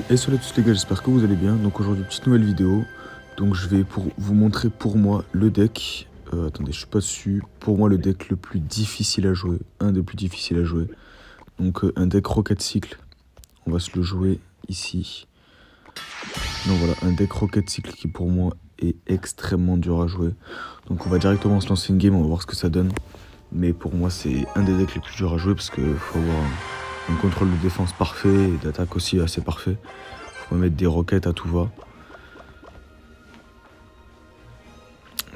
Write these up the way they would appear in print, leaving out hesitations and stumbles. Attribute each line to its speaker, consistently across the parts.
Speaker 1: Et salut à tous les gars, j'espère que vous allez bien. Donc aujourd'hui, petite nouvelle vidéo. Donc je vais vous montrer pour moi le deck. Attendez, je suis pas dessus. Pour moi, le deck le plus difficile à jouer. Un des plus difficiles à jouer. Donc un deck Rocket Cycle. On va se le jouer ici. Donc voilà, un deck Rocket Cycle qui pour moi est extrêmement dur à jouer. Donc on va directement se lancer une game, on va voir ce que ça donne. Mais pour moi, c'est un des decks les plus durs à jouer parce qu'il faut avoir un contrôle de défense parfait et d'attaque aussi assez parfait. Faut mettre des roquettes à tout va.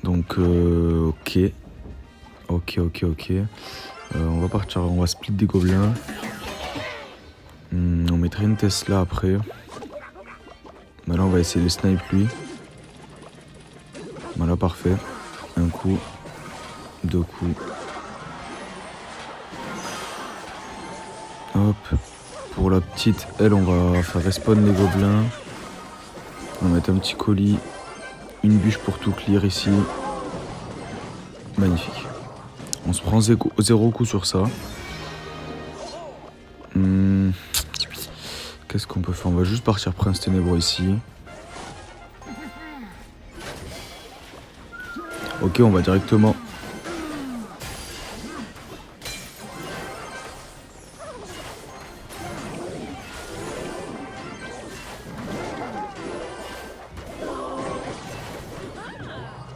Speaker 1: Donc ok. On va partir, on va split des gobelins. On mettrait une Tesla après. Là on va essayer de snipe lui. Voilà, parfait. Un coup. Deux coups. Hop. Pour la petite, elle, on va faire respawn les gobelins. On va mettre un petit colis. Une bûche pour tout clear ici. Magnifique. On se prend 0 coup sur ça. Qu'est-ce qu'on peut faire? On va juste partir Prince Ténébreux ici. Ok, on va directement.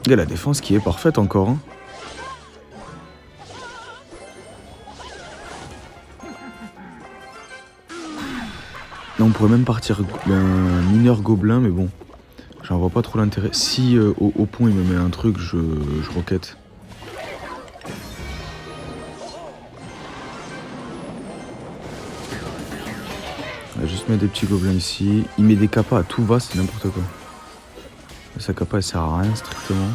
Speaker 1: Il y a la défense qui est parfaite encore. Hein. On pourrait même partir un mineur gobelin, mais bon, j'en vois pas trop l'intérêt. Si au pont il me met un truc, je roquette. On va juste mettre des petits gobelins ici. Il met des capas à tout va, c'est n'importe quoi. Sa capa elle sert à rien strictement.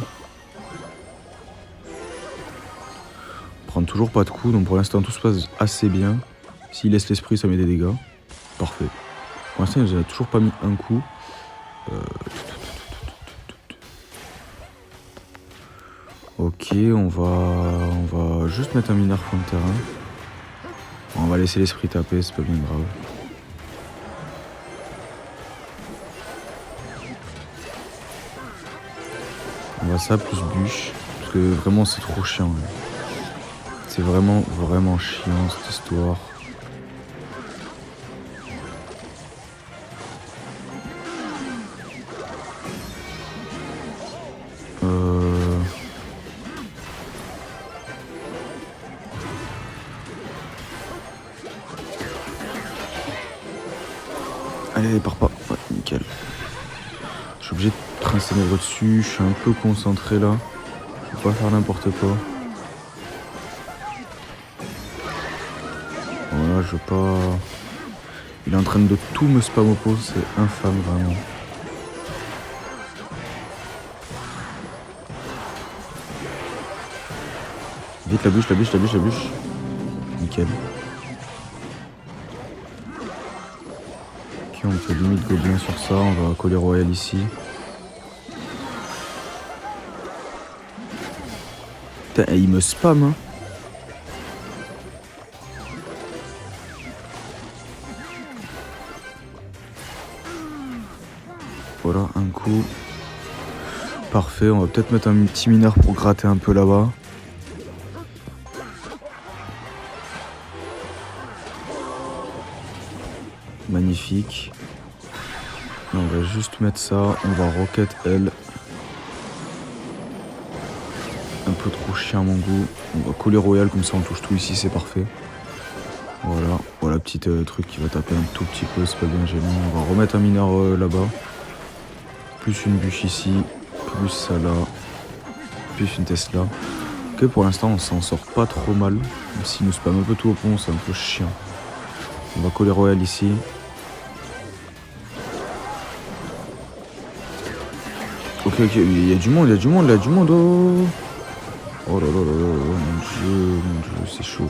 Speaker 1: On prend toujours pas de coups, donc pour l'instant tout se passe assez bien. S'il laisse l'esprit, ça met des dégâts. Parfait. Pour l'instant, il nous a toujours pas mis un coup. Ok, on va juste mettre un mineur fond de terrain. On va laisser l'esprit taper, c'est pas bien grave. On va ça plus bûche, parce que vraiment c'est trop chiant. Là. C'est vraiment chiant cette histoire. Allez, pars pas. Ouais, nickel. Je suis obligé de Prince Ténébreux dessus. Je suis un peu concentré là. Faut pas faire n'importe quoi. Voilà, je veux pas. Il est en train de tout me spam au pot. C'est infâme vraiment. Vite la bûche. Nickel. Ok, on peut limite gobelin sur ça. On va coller royal ici. Putain, il me spam hein. Voilà, un coup. Parfait, on va peut-être mettre un petit mineur pour gratter un peu là-bas. Magnifique. On va juste mettre ça. On va rocket elle. Un peu trop chiant à mon goût. On va coller royal comme ça on touche tout ici, c'est parfait. Voilà, petit truc qui va taper un tout petit peu, c'est pas bien gênant. On va remettre un mineur là-bas. Plus une bûche ici. Plus ça là. Plus une Tesla. Ok, pour l'instant on s'en sort pas trop mal. Même s'il nous spam un peu tout au pont, c'est un peu chiant. On va coller royal ici. Ok, il y a du monde. Oh là là, mon dieu, c'est chaud.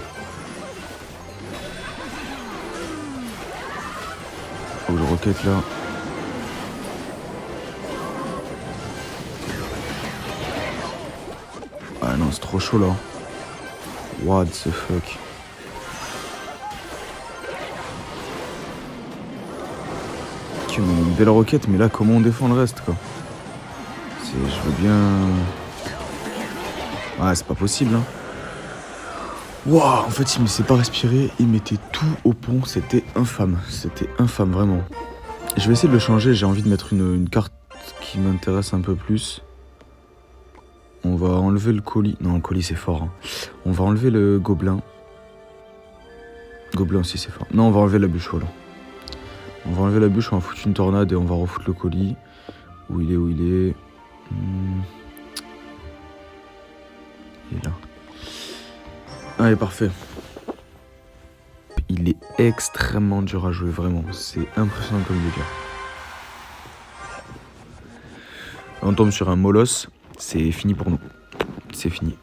Speaker 1: Faut que je roquette là. Ah non, c'est trop chaud là. What the fuck. on a une belle roquette, mais là, comment on défend le reste, quoi? Je veux bien... Ouais, c'est pas possible, hein. Waouh, en fait, il me laissait pas respirer, il mettait tout au pont, c'était infâme, vraiment. Je vais essayer de le changer, j'ai envie de mettre une carte qui m'intéresse un peu plus. On va enlever le colis, non, le colis c'est fort, hein. On va enlever le gobelin. Gobelin aussi c'est fort. Non, on va enlever la bûche, voilà. On va enlever la bûche, on va foutre une tornade et on va refoutre le colis. Où il est Il est là. Allez, parfait. Il est extrêmement dur à jouer, vraiment. C'est impressionnant comme dégâts. On tombe sur un molosse, c'est fini pour nous. C'est fini.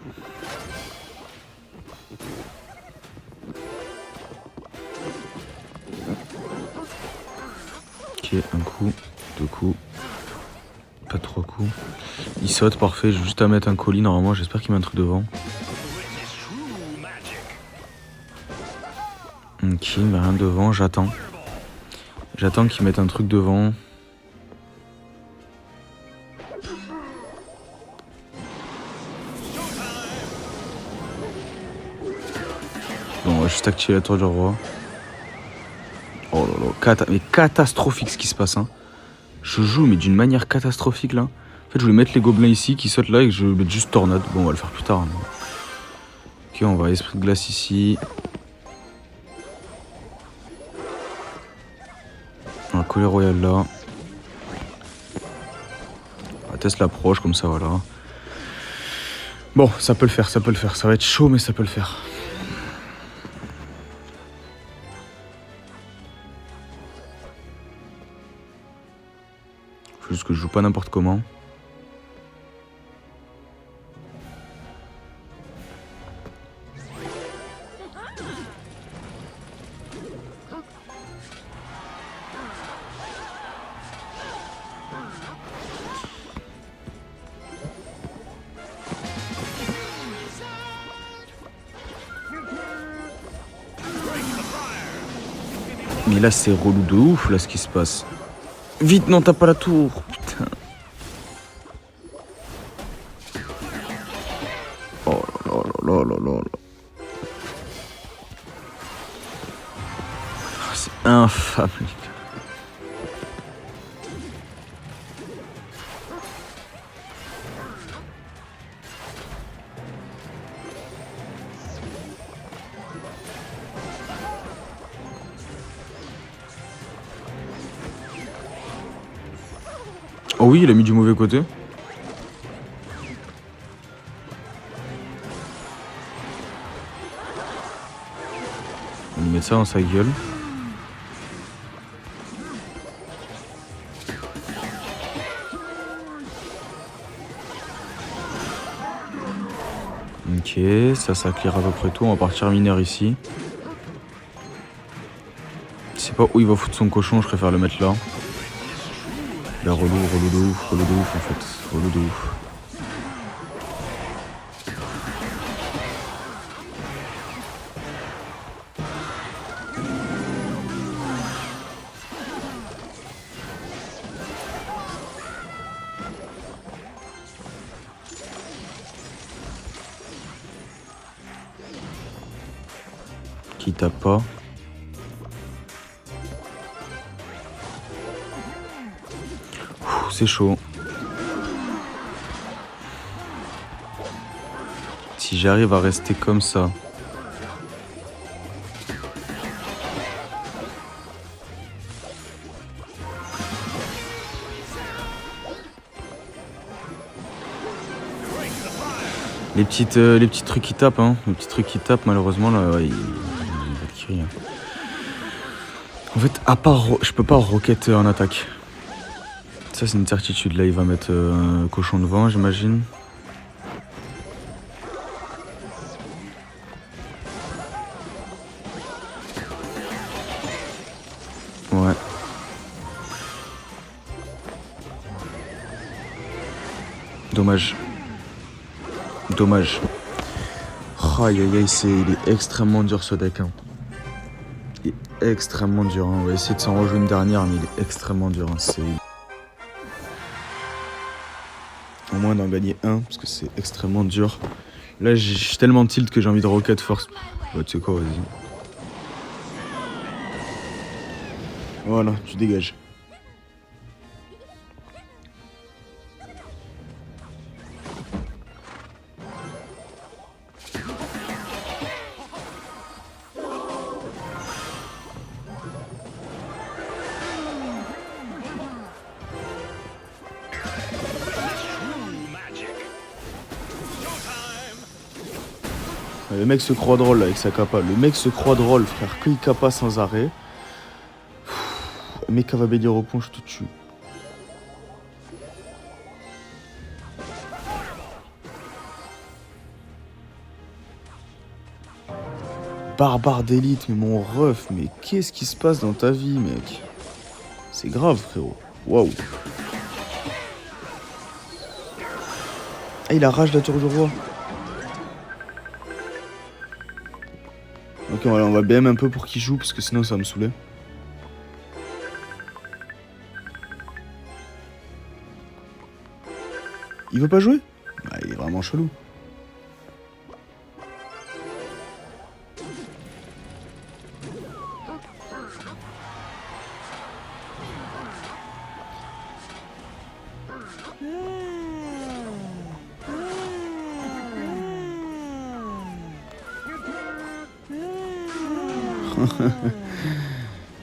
Speaker 1: Ok, un coup, deux coups. Pas trois coups. Il saute, parfait. J'ai juste à mettre un colis normalement. J'espère qu'il met un truc devant. Ok, mais rien devant. J'attends. J'attends qu'il mette un truc devant. Bon, on va juste activer la tour du roi. Oh là là, mais catastrophique ce qui se passe, hein. Je joue mais d'une manière catastrophique là. En fait, je voulais mettre les gobelins ici qui sautent là et que je mette juste tornade. Bon, on va le faire plus tard, hein. Ok, on va esprit de glace ici. On va coller royal là. On va tester l'approche comme ça, voilà. Bon, ça peut le faire, ça peut le faire. Ça va être chaud, mais ça peut le faire. Faut juste que je joue pas n'importe comment. Mais là, c'est relou de ouf, là, ce qui se passe. Vite, non, t'as pas la tour. Putain. Oh là là là là là là. C'est infâme, les gars. Oh oui, il a mis du mauvais côté. On va lui mettre ça dans sa gueule. Ok, ça clear à peu près tout. On va partir mineur ici. Je sais pas où il va foutre son cochon, je préfère le mettre là. Là, relou de ouf en fait. Relou de ouf. Qui tape pas. C'est chaud. Si j'arrive à rester comme ça. Les petits trucs qui tapent, hein. Les petits trucs qui tapent, malheureusement, là, ouais, il va le kill, hein. En fait, à part, je peux pas rocket en attaque. Ça, c'est une certitude. Là, il va mettre un cochon devant, j'imagine. Ouais. Dommage. Dommage. Aïe aïe aïe, il est extrêmement dur ce deck, hein. Il est extrêmement dur. Hein. On va essayer de s'en rejouer une dernière, mais il est extrêmement dur. Hein. C'est au moins d'en gagner un, parce que c'est extrêmement dur. Là, je suis tellement tilt que j'ai envie de Rocket Force. Ouais, tu sais quoi, vas-y. Voilà, tu dégages. Le mec se croit drôle avec sa capa. Le mec se croit drôle, frère. Que il capa sans arrêt. Le mec va bélir au pont, je te tue. Barbare d'élite, mais mon ref, mais qu'est-ce qui se passe dans ta vie, mec? C'est grave, frérot. Waouh. Ah, il a rage la tour du roi. Ok, on va BM un peu pour qu'il joue, parce que sinon ça va me saouler. Il veut pas jouer? Ah, il est vraiment chelou.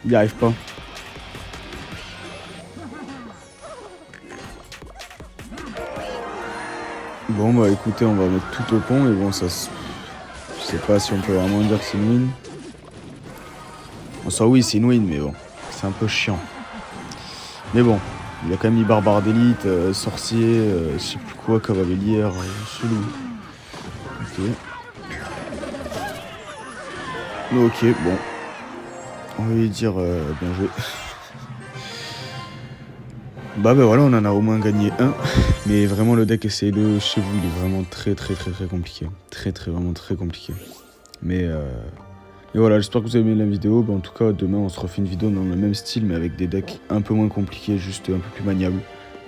Speaker 1: Il y arrive pas. Bon bah écoutez, on va mettre tout au pont, mais bon ça se... Je sais pas si on peut vraiment dire que c'est une win. Bon ça oui c'est une win, mais bon, c'est un peu chiant. Mais bon, il a quand même mis barbare d'élite, sorcier, je sais plus quoi, cavalière, chelou. Ok. Ok, bon. On va lui dire bien joué. Bah voilà, on en a au moins gagné un. Mais vraiment le deck, essayez-le chez vous, il est vraiment très compliqué. Vraiment très compliqué. Mais et voilà, j'espère que vous avez aimé la vidéo. Bah, en tout cas, demain on se refait une vidéo dans le même style, mais avec des decks un peu moins compliqués, juste un peu plus maniables.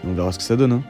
Speaker 1: Et on verra ce que ça donne. Hein.